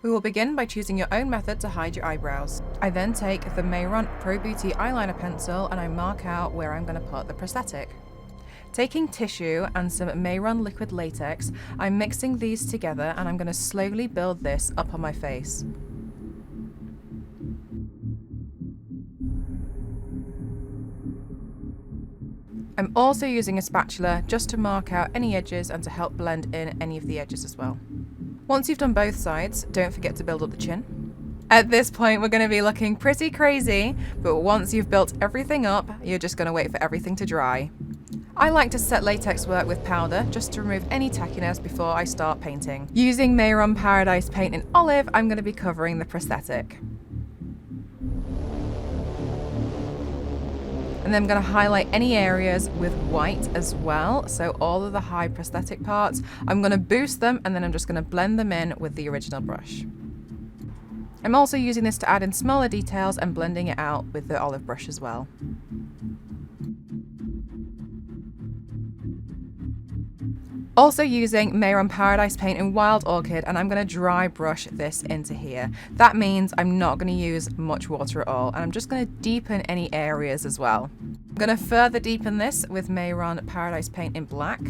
We will begin by choosing your own method to hide your eyebrows. I then take the Mehron Pro Beauty eyeliner pencil and I mark out where I'm going to put the prosthetic. Taking tissue and some Mehron Liquid Latex, I'm mixing these together and I'm going to slowly build this up on my face. I'm also using a spatula just to mark out any edges and to help blend in any of the edges as well. Once you've done both sides, don't forget to build up the chin. At this point, we're going to be looking pretty crazy, but once you've built everything up, you're just going to wait for everything to dry. I like to set latex work with powder just to remove any tackiness before I start painting. Using Mehron Paradise paint in olive, I'm going to be covering the prosthetic. And then I'm going to highlight any areas with white as well. So all of the high prosthetic parts, I'm going to boost them and then I'm just going to blend them in with the original brush. I'm also using this to add in smaller details and blending it out with the olive brush as well. Also using Mehron Paradise paint in Wild Orchid, and I'm going to dry brush this into here. That means I'm not going to use much water at all, and I'm just going to deepen any areas as well. I'm going to further deepen this with Mehron Paradise paint in black.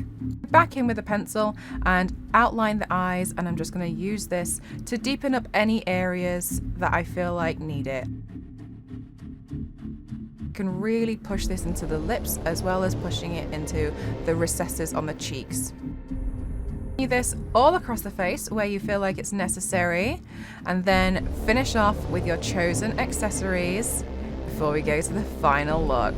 Back in with a pencil and outline the eyes, and I'm just going to use this to deepen up any areas that I feel like need it. Can really push this into the lips as well as pushing it into the recesses on the cheeks. Do this all across the face where you feel like it's necessary, and then finish off with your chosen accessories before we go to the final look.